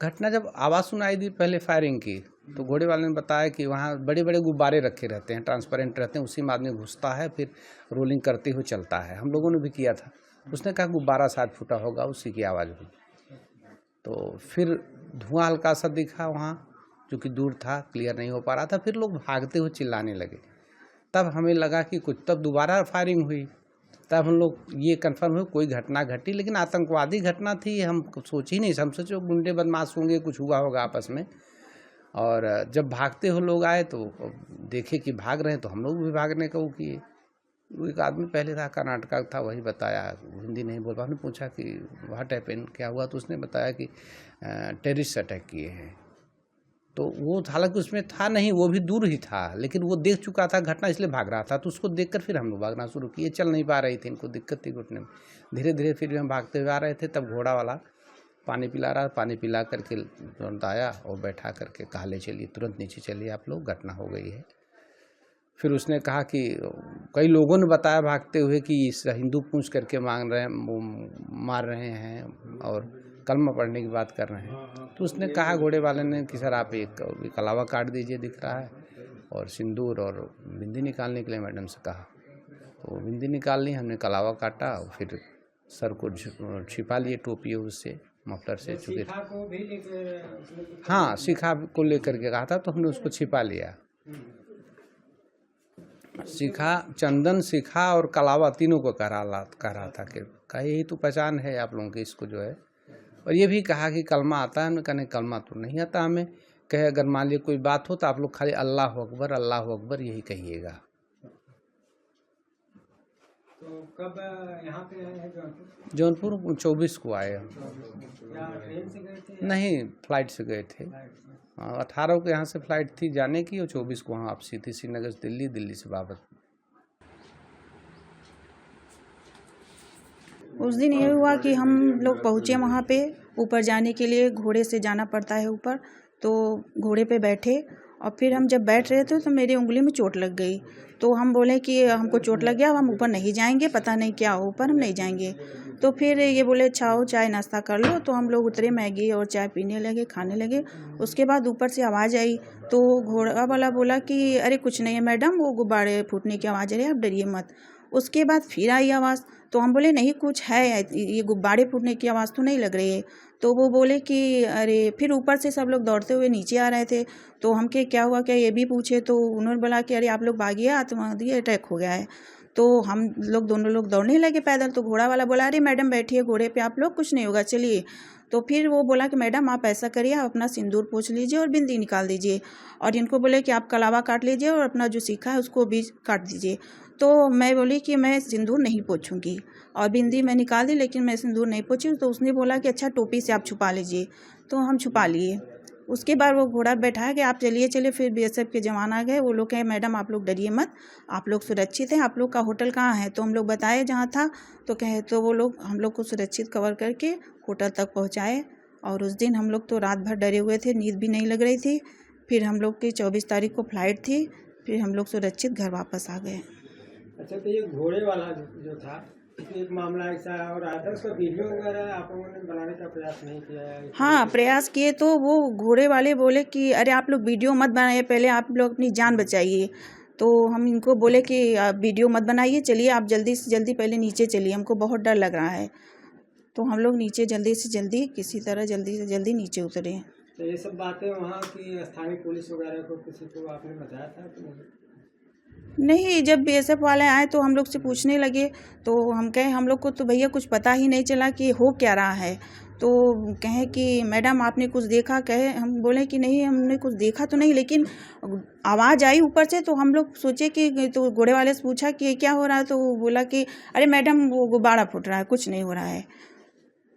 घटना जब आवाज़ सुनाई दी पहले फायरिंग की, तो घोड़े वाले ने बताया कि वहाँ बड़े बड़े गुब्बारे रखे रहते हैं, ट्रांसपेरेंट रहते हैं, उसी में आदमी घुसता है, फिर रोलिंग करते हुए चलता है। हम लोगों ने भी किया था। उसने कहा गुब्बारा शायद फूटा होगा, उसी की आवाज़ हुई। तो फिर धुआं हल्का सा दिखा वहाँ, जो कि दूर था, क्लियर नहीं हो पा रहा था। फिर लोग भागते हुए चिल्लाने लगे। तब हमें लगा कि कुछ, तब दोबारा फायरिंग हुई। तब हम लोग ये कंफर्म हुए कोई घटना घटी, लेकिन आतंकवादी घटना थी हम सोच ही नहीं। हम सोचे गुंडे बदमाश होंगे, कुछ हुआ होगा आपस में। और जब भागते हुए लोग आए तो देखे कि भाग रहे हैं, तो हम लोग भी भागने का वो किए। एक आदमी पहले था, कर्नाटक का था, वही बताया, हिंदी नहीं बोल पा। हमने पूछा कि व्हाट हैपेंड, क्या हुआ, तो उसने बताया कि टेररिस्ट अटैक किए हैं। तो वो हालांकि उसमें था नहीं, वो भी दूर ही था, लेकिन वो देख चुका था घटना, इसलिए भाग रहा था। तो उसको देखकर फिर हम लोग भागना शुरू किए। चल नहीं पा रही थी, इनको दिक्कत थी घुटने में। धीरे धीरे फिर हम भागते हुए आ रहे थे, तब घोड़ा वाला पानी पिला रहा, पानी पिला करके तुरंत आया और बैठा करके कहा ले चलिए, तुरंत नीचे चलिए आप लोग, घटना हो गई है। फिर उसने कहा कि कई लोगों ने बताया भागते हुए कि इस हिंदू पूछ करके मार रहे हैं और कलमा पढ़ने की बात कर रहे हैं। तो उसने कहा घोड़े वाले ने कि सर आप एक कलावा काट दीजिए, दिख रहा है, और सिंदूर और बिंदी निकालने के लिए मैडम से कहा। तो बिंदी निकाल ली, हमने कलावा काटा और फिर सर को छिपा लिए टोपी उससे, मफलर से, चुके हाँ शिखा को लेकर के कहा था, तो हमने उसको छिपा लिया। शिखा, चंदन, शिखा और कलावा तीनों को कह रहा था कि यही तो पहचान है आप लोगों की, इसको जो है। और ये भी कहा कि कलमा आता है। हमने कहा नहीं, कलमा तो नहीं आता हमें। कहे अगर मान लीजिए कोई बात हो तो आप लोग खाली अल्लाह अकबर, अल्लाह अकबर यही कहिएगा। तो कब यहाँ पे आए हैं जौनपुर? 24 को आए हम। ट्रेन से गए थे? नहीं, फ्लाइट से गए थे। 18 को यहाँ से फ्लाइट थी जाने की, और 24 को वहाँ वापसी थी, श्रीनगर से दिल्ली, दिल्ली से वापस। उस दिन ये हुआ कि हम लोग पहुँचे वहाँ पे। ऊपर जाने के लिए घोड़े से जाना पड़ता है ऊपर, तो घोड़े पे बैठे और फिर हम जब बैठ रहे थे तो मेरी उंगली में चोट लग गई। तो हम बोले कि हमको चोट लग गया, अब हम ऊपर नहीं जाएंगे, पता नहीं क्या हो, ऊपर हम नहीं जाएंगे। तो फिर ये बोले अच्छा हो, चाय नाश्ता कर लो। तो हम लोग उतरे, मैगी और चाय पीने लगे, खाने लगे। उसके बाद ऊपर से आवाज़ आई, तो घोड़ा वाला बोला कि अरे कुछ नहीं है मैडम, वो गुब्बारे फूटने की आवाज़ आ रही है, आप डरिए मत। उसके बाद फिर आई आवाज़, तो हम बोले नहीं कुछ है, ये गुब्बारे फूटने की आवाज़ तो नहीं लग रही है। तो वो बोले कि अरे, फिर ऊपर से सब लोग दौड़ते हुए नीचे आ रहे थे। तो हम के क्या हुआ, क्या ये भी पूछे। तो उन्होंने बोला कि अरे आप लोग भागिए, आतंकवादी अटैक हो गया है। तो हम लोग दोनों लोग दौड़ने लगे पैदल। तो घोड़ा वाला बोला अरे मैडम बैठिए घोड़े पे, आप लोग, कुछ नहीं होगा, चलिए। तो फिर वो बोला कि मैडम आप ऐसा करिए, आप अपना सिंदूर पोंछ लीजिए और बिंदी निकाल दीजिए, और इनको बोले कि आप कलावा काट लीजिए और अपना जो सीखा है उसको भी काट दीजिए। तो मैं बोली कि मैं सिंदूर नहीं पोंछूंगी, और बिंदी मैं निकाल दी, लेकिन मैं सिंदूर नहीं पोंछी। तो उसने बोला कि अच्छा टोपी से आप छुपा लीजिए। तो हम छुपा लिए। उसके बाद वो घोड़ा बैठा के आप चलिए चलिए। फिर बीएसएफ के जवान आ गए। वो लोग कहे मैडम आप लोग डरिए मत, आप लोग सुरक्षित हैं, आप लोग का होटल कहाँ है। तो हम लोग बताए जहाँ था। तो कहे, तो वो लोग हम लोग को सुरक्षित कवर करके होटल तक पहुँचाए। और उस दिन हम लोग तो रात भर डरे हुए थे, नींद भी नहीं लग रही थी। फिर हम लोग की 24 तारीख को फ्लाइट थी, फिर हम लोग सुरक्षित घर वापस आ गए। अच्छा, तो ये घोड़े वाला जो था, एक मामला ऐसा और आया था, उसका वीडियो वगैरह आप लोगों ने बनाने का प्रयास नहीं किया है? हाँ प्रयास किए। तो वो घोड़े वाले बोले कि अरे आप लोग वीडियो मत बनाइए, पहले आप लोग अपनी जान बचाइए। तो हम इनको बोले कि आप वीडियो मत बनाइए, चलिए आप जल्दी से जल्दी पहले नीचे चलिए, हमको बहुत डर लग रहा है। तो हम लोग नीचे जल्दी से जल्दी, किसी तरह जल्दी से जल्दी नीचे उतरे। तो ये सब बातें वहाँ की स्थानीय पुलिस वगैरह को किसी को आपने बताया था कि नहीं, जब बीएसएफ वाले आए तो हम लोग से पूछने लगे। तो हम कहे हम लोग को तो भैया कुछ पता ही नहीं चला कि हो क्या रहा है। तो कहें कि मैडम आपने कुछ देखा? कहे, हम बोले कि नहीं हमने कुछ देखा तो नहीं, लेकिन आवाज़ आई ऊपर से। तो हम लोग सोचे कि, तो घोड़े वाले से पूछा कि क्या हो रहा है। तो वो बोला कि अरे मैडम वो गुब्बारा फूट रहा है, कुछ नहीं हो रहा है।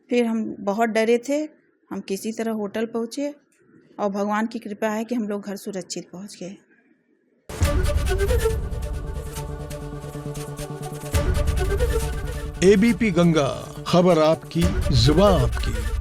फिर हम बहुत डरे थे। हम किसी तरह होटल पहुँचे और भगवान की कृपा है कि हम लोग घर सुरक्षित पहुँच गए। एबीपी गंगा, खबर आपकी, जुबान आपकी।